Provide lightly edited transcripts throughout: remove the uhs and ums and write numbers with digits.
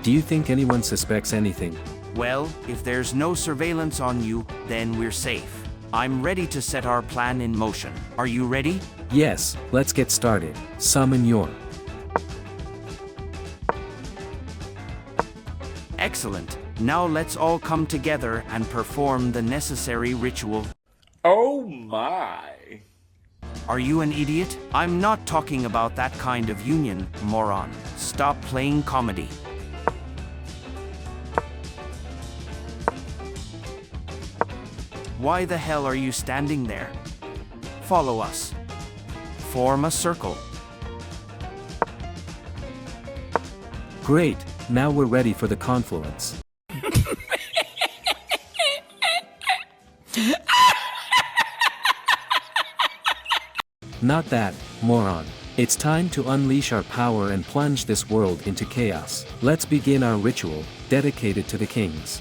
Do you think anyone suspects anything? Well, if there's no surveillance on you, then we're safe. I'm ready to set our plan in motion. Are you ready? Yes, let's get started. Summon your. Excellent. Now let's all come together and perform the necessary ritual. Oh my. Are you an idiot? I'm not talking about that kind of union, moron. Stop playing comedy. Why the hell are you standing there? Follow us. Form a circle. Great, now we're ready for the confluence. Not that, moron. It's time to unleash our power and plunge this world into chaos. Let's begin our ritual, dedicated to the kings.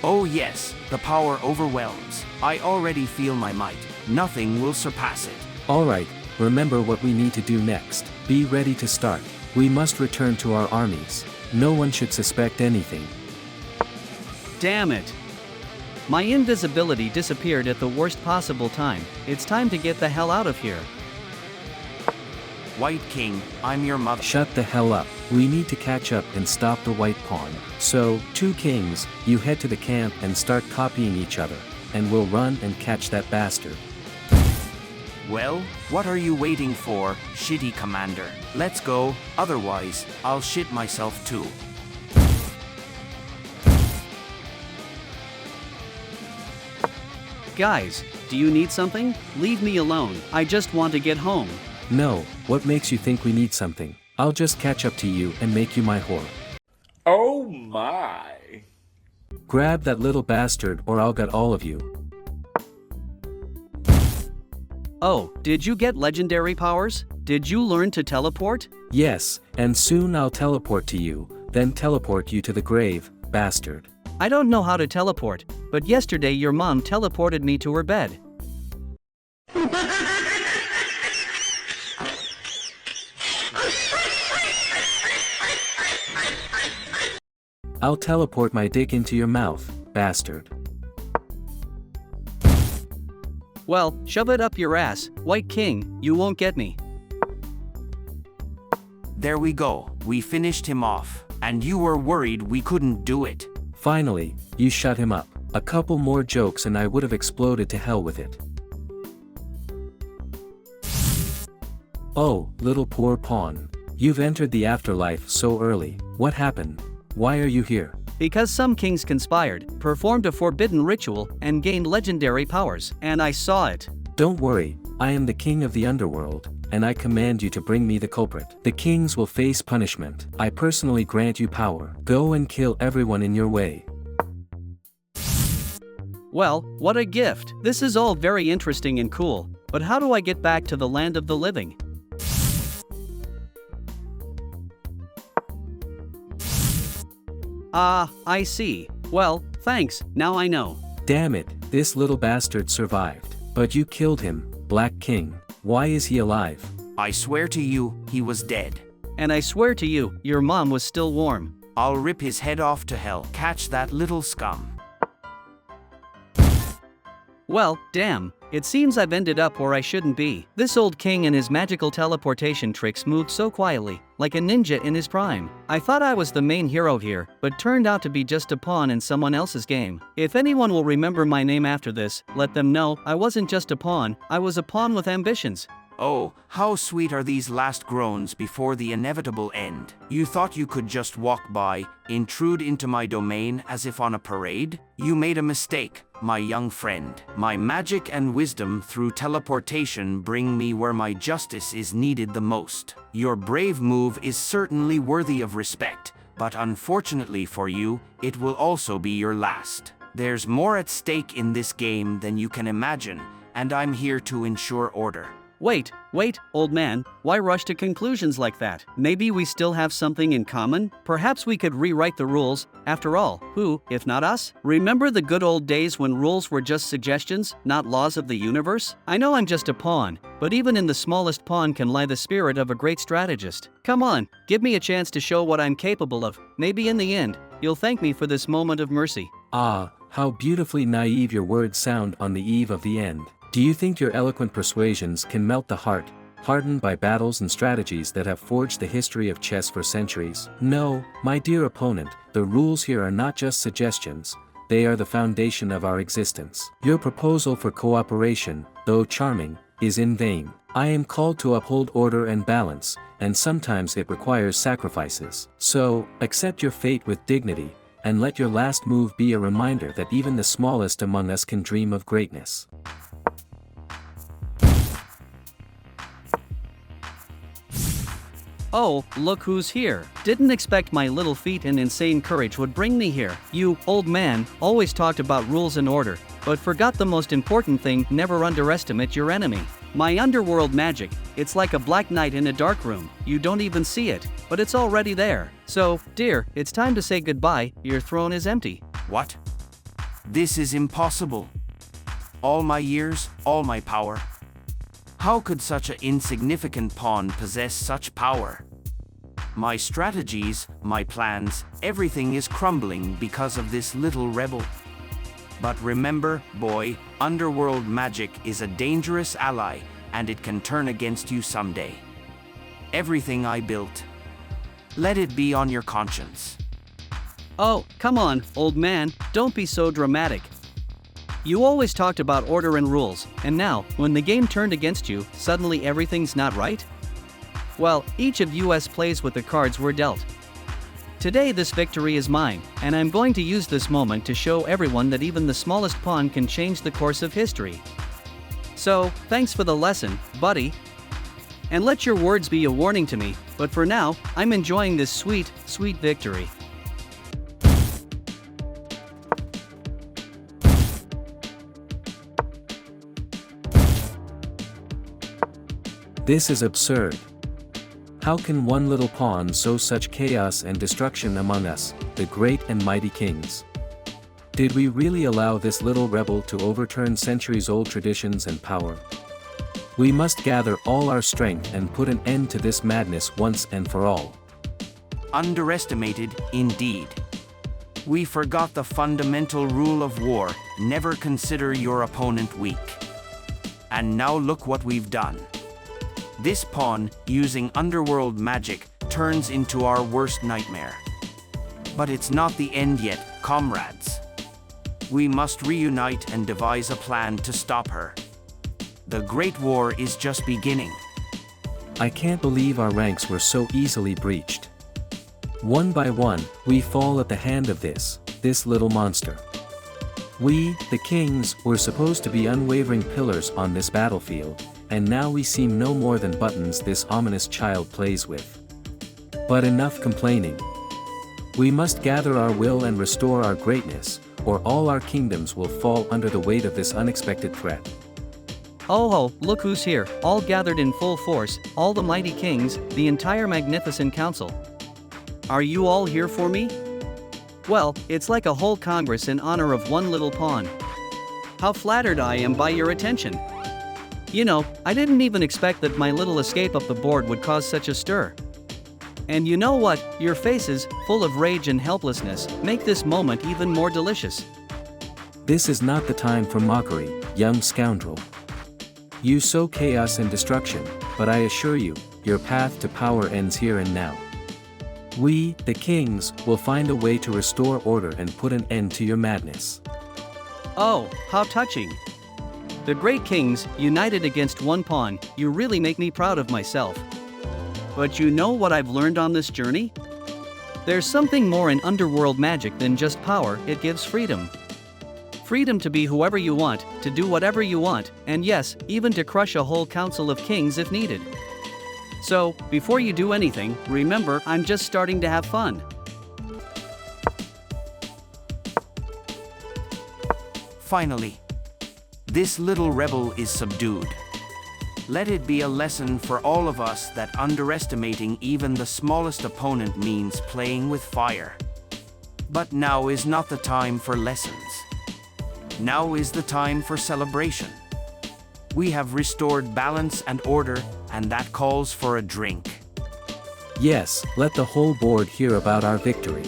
Oh yes, the power overwhelms. I already feel my might. Nothing will surpass it. Alright, remember what we need to do next. Be ready to start. We must return to our armies. No one should suspect anything. Damn it! My invisibility disappeared at the worst possible time. It's time to get the hell out of here. White King, I'm your mother. Shut the hell up. We need to catch up and stop the white pawn. So, two kings, you head to the camp and start copying each other. And we'll run and catch that bastard. Well, what are you waiting for, shitty commander? Let's go, otherwise, I'll shit myself too. Guys, do you need something? Leave me alone. I just want to get home. No, what makes you think we need something? I'll just catch up to you and make you my whore. Oh my. Grab that little bastard or I'll get all of you. Oh, did you get legendary powers? Did you learn to teleport? Yes, and soon I'll teleport to you, then teleport you to the grave, bastard. I don't know how to teleport, but yesterday your mom teleported me to her bed. I'll teleport my dick into your mouth, bastard. Well, shove it up your ass, White King, you won't get me. There we go, we finished him off, and you were worried we couldn't do it. Finally, you shut him up. A couple more jokes and I would have exploded to hell with it. Oh, little poor pawn. You've entered the afterlife so early. What happened? Why are you here? Because some kings conspired, performed a forbidden ritual, and gained legendary powers, and I saw it. Don't worry, I am the king of the Underworld, and I command you to bring me the culprit. The kings will face punishment. I personally grant you power. Go and kill everyone in your way. Well, what a gift. This is all very interesting and cool, but how do I get back to the land of the living? Ah, I see. Well, thanks, now I know. Damn it, this little bastard survived. But you killed him, Black King. Why is he alive? I swear to you, he was dead. And I swear to you, your mom was still warm. I'll rip his head off to hell. Catch that little scum. Well, damn, it seems I've ended up where I shouldn't be. This old king and his magical teleportation tricks moved so quietly, like a ninja in his prime. I thought I was the main hero here, but turned out to be just a pawn in someone else's game. If anyone will remember my name after this, let them know I wasn't just a pawn, I was a pawn with ambitions. Oh, how sweet are these last groans before the inevitable end. You thought you could just walk by, intrude into my domain as if on a parade? You made a mistake, my young friend. My magic and wisdom through teleportation bring me where my justice is needed the most. Your brave move is certainly worthy of respect, but unfortunately for you, it will also be your last. There's more at stake in this game than you can imagine, and I'm here to ensure order. Wait, old man, why rush to conclusions like that? Maybe we still have something in common? Perhaps we could rewrite the rules. After all, who, if not us? Remember the good old days when rules were just suggestions, not laws of the universe? I know I'm just a pawn, but even in the smallest pawn can lie the spirit of a great strategist. Come on, give me a chance to show what I'm capable of. Maybe in the end, you'll thank me for this moment of mercy. Ah, how beautifully naive your words sound on the eve of the end. Do you think your eloquent persuasions can melt the heart, hardened by battles and strategies that have forged the history of chess for centuries? No, my dear opponent, the rules here are not just suggestions, they are the foundation of our existence. Your proposal for cooperation, though charming, is in vain. I am called to uphold order and balance, and sometimes it requires sacrifices. So, accept your fate with dignity, and let your last move be a reminder that even the smallest among us can dream of greatness. Oh, look who's here. Didn't expect my little feet and insane courage would bring me here. You, old man, always talked about rules and order, but forgot the most important thing: never underestimate your enemy. My underworld magic, it's like a black night in a dark room. You don't even see it, but it's already there. So, dear, it's time to say goodbye, your throne is empty. What? This is impossible. All my years, all my power. How could such an insignificant pawn possess such power? My strategies, my plans, everything is crumbling because of this little rebel. But remember, boy, underworld magic is a dangerous ally, and it can turn against you someday. Everything I built, let it be on your conscience. Oh, come on, old man, don't be so dramatic. You always talked about order and rules, and now, when the game turned against you, suddenly everything's not right? Well, each of us plays with the cards we're dealt. Today this victory is mine, and I'm going to use this moment to show everyone that even the smallest pawn can change the course of history. So, thanks for the lesson, buddy. And let your words be a warning to me, but for now, I'm enjoying this sweet, sweet victory. This is absurd. How can one little pawn sow such chaos and destruction among us, the great and mighty kings? Did we really allow this little rebel to overturn centuries-old traditions and power? We must gather all our strength and put an end to this madness once and for all. Underestimated, indeed. We forgot the fundamental rule of war: never consider your opponent weak. And now look what we've done. This pawn, using underworld magic, turns into our worst nightmare. But it's not the end yet, comrades. We must reunite and devise a plan to stop her. The Great War is just beginning. I can't believe our ranks were so easily breached. One by one, we fall at the hand of this little monster. We, the kings, were supposed to be unwavering pillars on this battlefield, and now we seem no more than buttons this ominous child plays with. But enough complaining. We must gather our will and restore our greatness, or all our kingdoms will fall under the weight of this unexpected threat. Oh, look who's here, all gathered in full force, all the mighty kings, the entire magnificent council. Are you all here for me? Well, it's like a whole congress in honor of one little pawn. How flattered I am by your attention. You know, I didn't even expect that my little escape up the board would cause such a stir. And you know what, your faces, full of rage and helplessness, make this moment even more delicious. This is not the time for mockery, young scoundrel. You sow chaos and destruction, but I assure you, your path to power ends here and now. We, the kings, will find a way to restore order and put an end to your madness. Oh, how touching. The great kings, united against one pawn, you really make me proud of myself. But you know what I've learned on this journey? There's something more in underworld magic than just power, it gives freedom. Freedom to be whoever you want, to do whatever you want, and yes, even to crush a whole council of kings if needed. So, before you do anything, remember, I'm just starting to have fun. Finally, this little rebel is subdued. Let it be a lesson for all of us that underestimating even the smallest opponent means playing with fire. But now is not the time for lessons. Now is the time for celebration. We have restored balance and order, and that calls for a drink. Yes, let the whole board hear about our victory.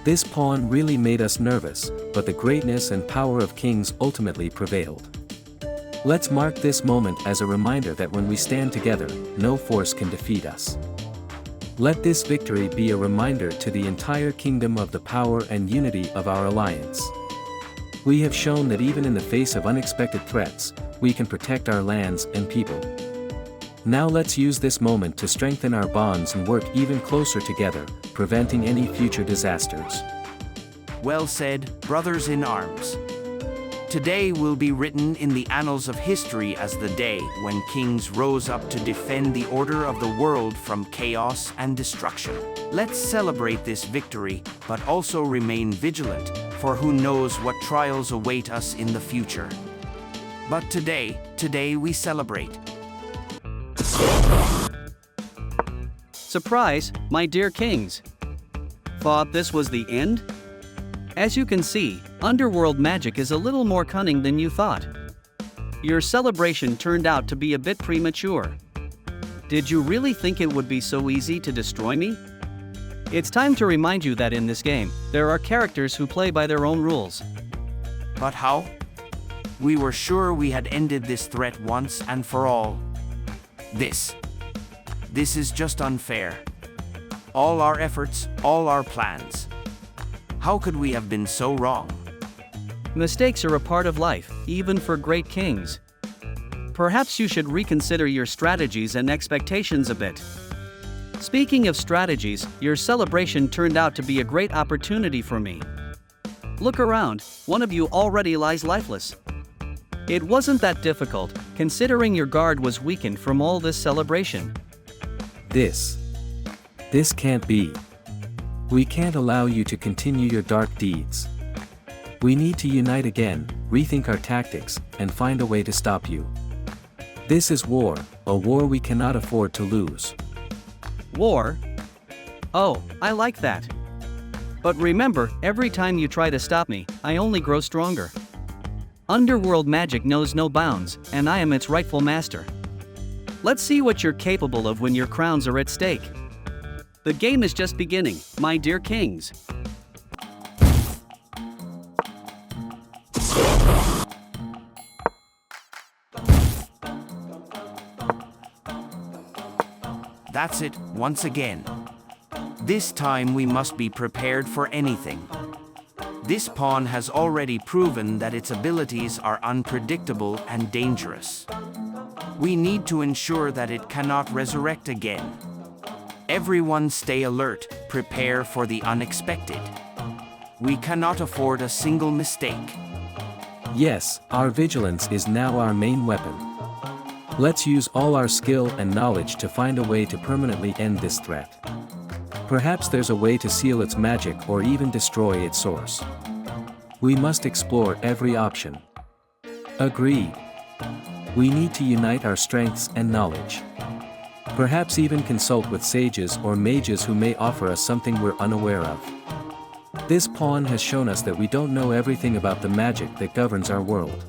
This pawn really made us nervous, but the greatness and power of kings ultimately prevailed. Let's mark this moment as a reminder that when we stand together, no force can defeat us. Let this victory be a reminder to the entire kingdom of the power and unity of our alliance. We have shown that even in the face of unexpected threats, we can protect our lands and people. Now let's use this moment to strengthen our bonds and work even closer together, preventing any future disasters. Well said, brothers in arms. Today will be written in the annals of history as the day when kings rose up to defend the order of the world from chaos and destruction. Let's celebrate this victory, but also remain vigilant, for who knows what trials await us in the future. But today we celebrate. Surprise, my dear kings! Thought this was the end? As you can see, Underworld magic is a little more cunning than you thought. Your celebration turned out to be a bit premature. Did you really think it would be so easy to destroy me? It's time to remind you that in this game, there are characters who play by their own rules. But how? We were sure we had ended this threat once and for all. This is just unfair. All our efforts, all our plans. How could we have been so wrong? Mistakes are a part of life, even for great kings. Perhaps you should reconsider your strategies and expectations a bit. Speaking of strategies, your celebration turned out to be a great opportunity for me. Look around, one of you already lies lifeless. It wasn't that difficult, considering your guard was weakened from all this celebration. This can't be. We can't allow you to continue your dark deeds. We need to unite again, rethink our tactics, and find a way to stop you. This is war, a war we cannot afford to lose. War? Oh, I like that. But remember, every time you try to stop me, I only grow stronger. Underworld magic knows no bounds, and I am its rightful master. Let's see what you're capable of when your crowns are at stake. The game is just beginning, my dear kings. That's it, once again. This time we must be prepared for anything. This pawn has already proven that its abilities are unpredictable and dangerous. We need to ensure that it cannot resurrect again. Everyone stay alert, prepare for the unexpected. We cannot afford a single mistake. Yes, our vigilance is now our main weapon. Let's use all our skill and knowledge to find a way to permanently end this threat. Perhaps there's a way to seal its magic or even destroy its source. We must explore every option. Agreed. We need to unite our strengths and knowledge. Perhaps even consult with sages or mages who may offer us something we're unaware of. This pawn has shown us that we don't know everything about the magic that governs our world.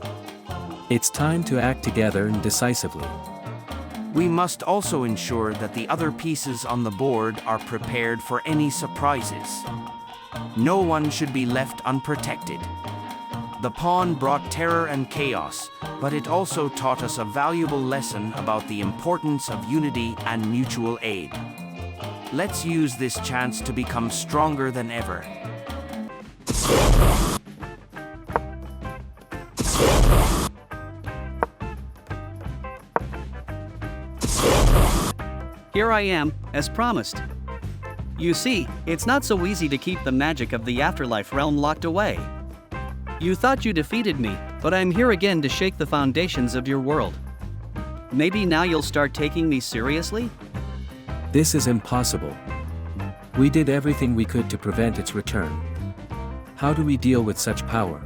It's time to act together and decisively. We must also ensure that the other pieces on the board are prepared for any surprises. No one should be left unprotected. The pawn brought terror and chaos, but it also taught us a valuable lesson about the importance of unity and mutual aid. Let's use this chance to become stronger than ever. Here I am, as promised. You see, it's not so easy to keep the magic of the afterlife realm locked away. You thought you defeated me, but I'm here again to shake the foundations of your world. Maybe now you'll start taking me seriously? This is impossible. We did everything we could to prevent its return. How do we deal with such power?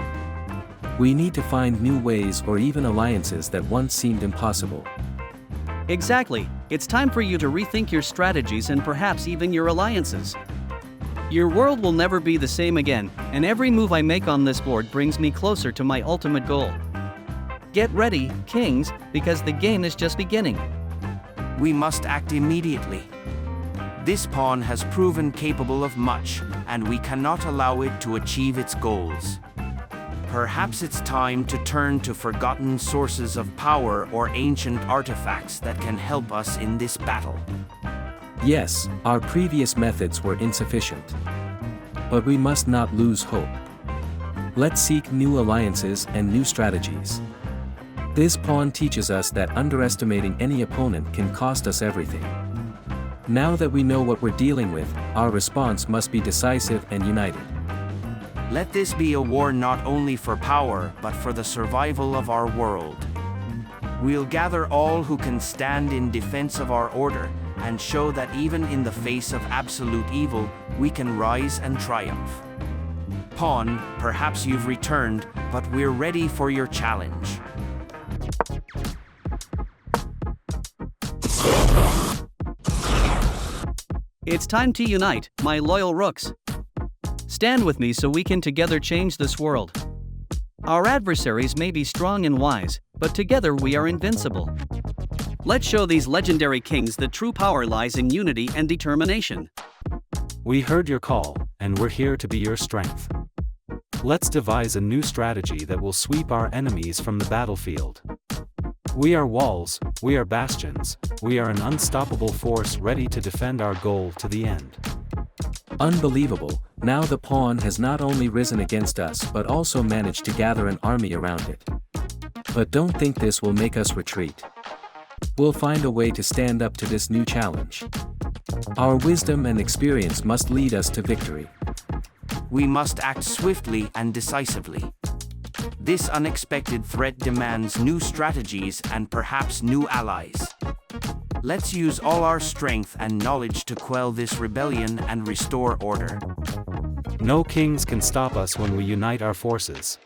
We need to find new ways or even alliances that once seemed impossible. Exactly, it's time for you to rethink your strategies and perhaps even your alliances. Your world will never be the same again, and every move I make on this board brings me closer to my ultimate goal. Get ready, kings, because the game is just beginning. We must act immediately. This pawn has proven capable of much, and we cannot allow it to achieve its goals. Perhaps it's time to turn to forgotten sources of power or ancient artifacts that can help us in this battle. Yes, our previous methods were insufficient. But we must not lose hope. Let's seek new alliances and new strategies. This pawn teaches us that underestimating any opponent can cost us everything. Now that we know what we're dealing with, our response must be decisive and united. Let this be a war not only for power, but for the survival of our world. We'll gather all who can stand in defense of our order, and show that even in the face of absolute evil, we can rise and triumph. Pawn, perhaps you've returned, but we're ready for your challenge. It's time to unite, my loyal rooks. Stand with me so we can together change this world. Our adversaries may be strong and wise, but together we are invincible. Let's show these legendary kings that true power lies in unity and determination. We heard your call, and we're here to be your strength. Let's devise a new strategy that will sweep our enemies from the battlefield. We are walls, we are bastions, we are an unstoppable force ready to defend our goal to the end. Unbelievable, now the pawn has not only risen against us but also managed to gather an army around it. But don't think this will make us retreat. We'll find a way to stand up to this new challenge. Our wisdom and experience must lead us to victory. We must act swiftly and decisively. This unexpected threat demands new strategies and perhaps new allies. Let's use all our strength and knowledge to quell this rebellion and restore order. No kings can stop us when we unite our forces.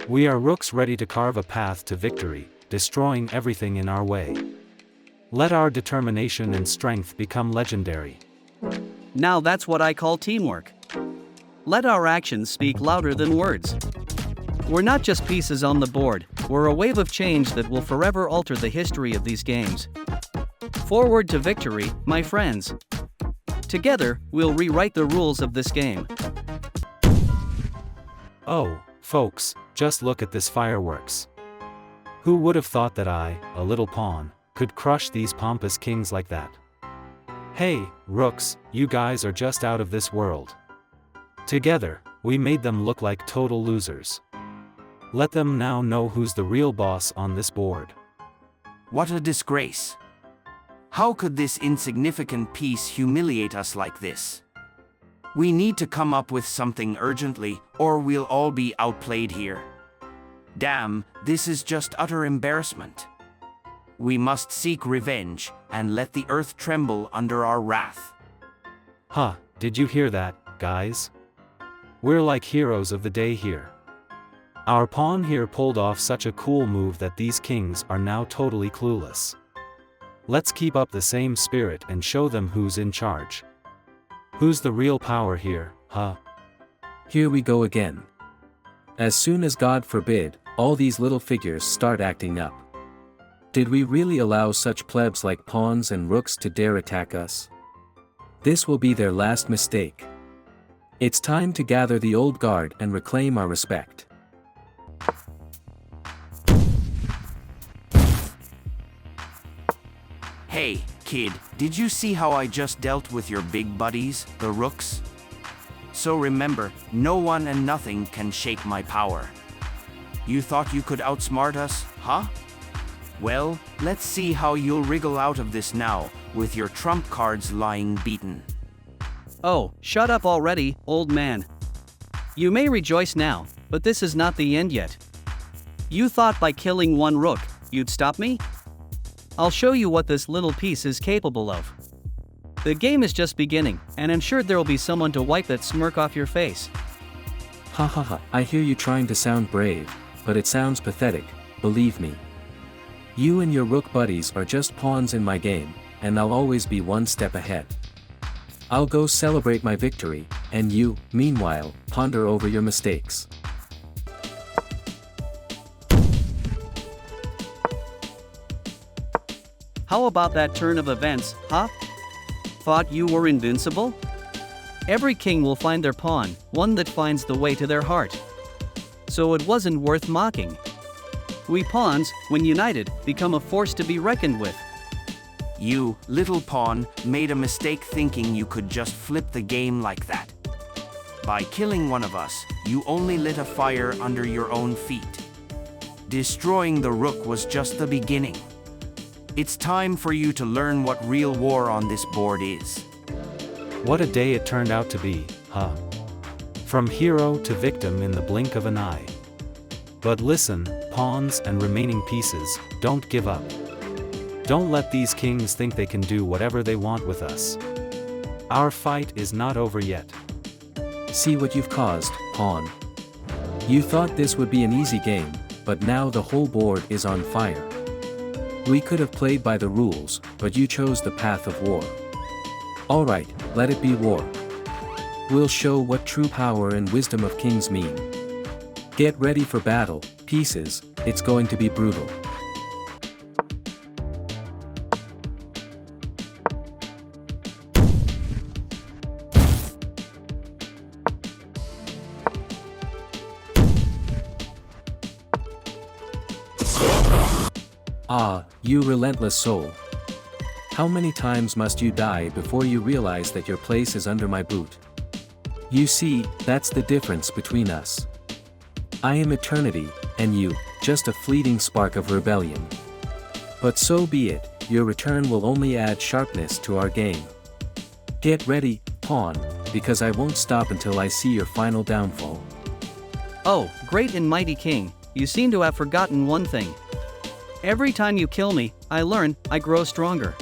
We are rooks ready to carve a path to victory, destroying everything in our way. Let our determination and strength become legendary. Now that's what I call teamwork. Let our actions speak louder than words. We're not just pieces on the board, we're a wave of change that will forever alter the history of these games. Forward to victory, my friends. Together, we'll rewrite the rules of this game. Oh, folks, just look at this fireworks. Who would have thought that I, a little pawn, could crush these pompous kings like that? Hey, rooks, you guys are just out of this world. Together, we made them look like total losers. Let them now know who's the real boss on this board. What a disgrace. How could this insignificant piece humiliate us like this? We need to come up with something urgently, or we'll all be outplayed here. Damn, this is just utter embarrassment. We must seek revenge, and let the earth tremble under our wrath. Huh, did you hear that, guys? We're like heroes of the day here. Our pawn here pulled off such a cool move that these kings are now totally clueless. Let's keep up the same spirit and show them who's in charge. Who's the real power here, huh? Here we go again. As soon as God forbid, all these little figures start acting up. Did we really allow such plebs like pawns and rooks to dare attack us? This will be their last mistake. It's time to gather the old guard and reclaim our respect. Hey, kid, did you see how I just dealt with your big buddies, the Rooks? So remember, no one and nothing can shake my power. You thought you could outsmart us, huh? Well, let's see how you'll wriggle out of this now, with your trump cards lying beaten. Oh, shut up already, old man. You may rejoice now, but this is not the end yet. You thought by killing one rook, you'd stop me? I'll show you what this little piece is capable of. The game is just beginning, and I'm sure there'll be someone to wipe that smirk off your face. Ha ha ha, I hear you trying to sound brave, but it sounds pathetic, believe me. You and your rook buddies are just pawns in my game, and I'll always be one step ahead. I'll go celebrate my victory, and you, meanwhile, ponder over your mistakes. How about that turn of events, huh? Thought you were invincible? Every king will find their pawn, one that finds the way to their heart. So it wasn't worth mocking. We pawns, when united, become a force to be reckoned with. You, little pawn, made a mistake thinking you could just flip the game like that. By killing one of us, you only lit a fire under your own feet. Destroying the rook was just the beginning. It's time for you to learn what real war on this board is. What a day it turned out to be, huh? From hero to victim in the blink of an eye. But listen, pawns and remaining pieces, don't give up. Don't let these kings think they can do whatever they want with us. Our fight is not over yet. See what you've caused, pawn. You thought this would be an easy game, but now the whole board is on fire. We could have played by the rules, but you chose the path of war. Alright, let it be war. We'll show what true power and wisdom of kings mean. Get ready for battle, pieces, it's going to be brutal. Ah, you relentless soul. How many times must you die before you realize that your place is under my boot? You see, that's the difference between us. I am eternity, and you, just a fleeting spark of rebellion. But so be it, your return will only add sharpness to our game. Get ready, pawn, because I won't stop until I see your final downfall. Oh, great and mighty king, you seem to have forgotten one thing. Every time you kill me, I learn, I grow stronger.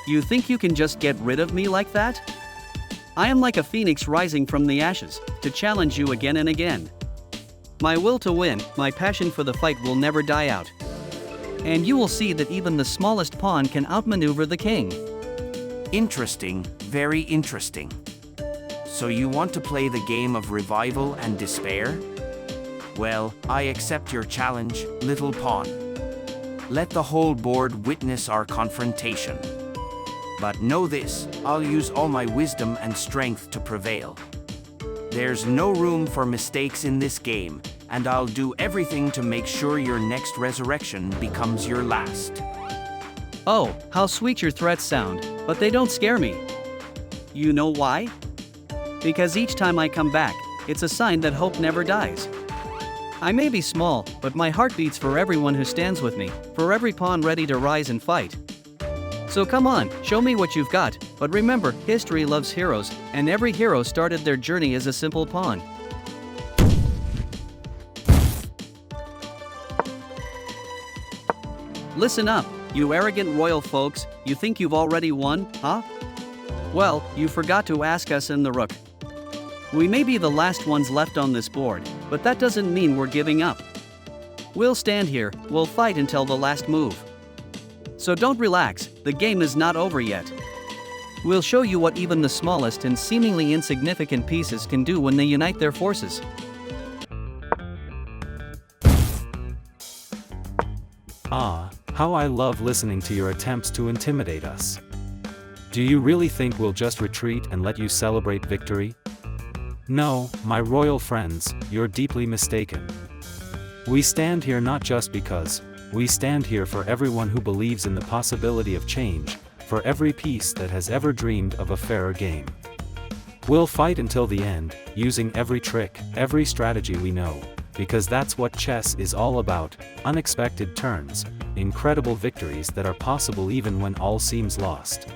You think you can just get rid of me like that? I am like a phoenix rising from the ashes, to challenge you again and again. My will to win, my passion for the fight will never die out. And you will see that even the smallest pawn can outmaneuver the king. Interesting, very interesting. So you want to play the game of revival and despair? Well, I accept your challenge, little pawn. Let the whole board witness our confrontation. But know this, I'll use all my wisdom and strength to prevail. There's no room for mistakes in this game, and I'll do everything to make sure your next resurrection becomes your last. Oh, how sweet your threats sound, but they don't scare me. You know why? Because each time I come back, it's a sign that hope never dies. I may be small, but my heart beats for everyone who stands with me, for every pawn ready to rise and fight. So come on, show me what you've got, but remember, history loves heroes, and every hero started their journey as a simple pawn. Listen up, you arrogant royal folks, you think you've already won, huh? Well, you forgot to ask us in the rook. We may be the last ones left on this board, but that doesn't mean we're giving up. We'll stand here, we'll fight until the last move. So don't relax, the game is not over yet. We'll show you what even the smallest and seemingly insignificant pieces can do when they unite their forces. Ah, how I love listening to your attempts to intimidate us. Do you really think we'll just retreat and let you celebrate victory? No, my royal friends, you're deeply mistaken. We stand here not just because, we stand here for everyone who believes in the possibility of change, for every piece that has ever dreamed of a fairer game. We'll fight until the end, using every trick, every strategy we know, because that's what chess is all about, unexpected turns, incredible victories that are possible even when all seems lost.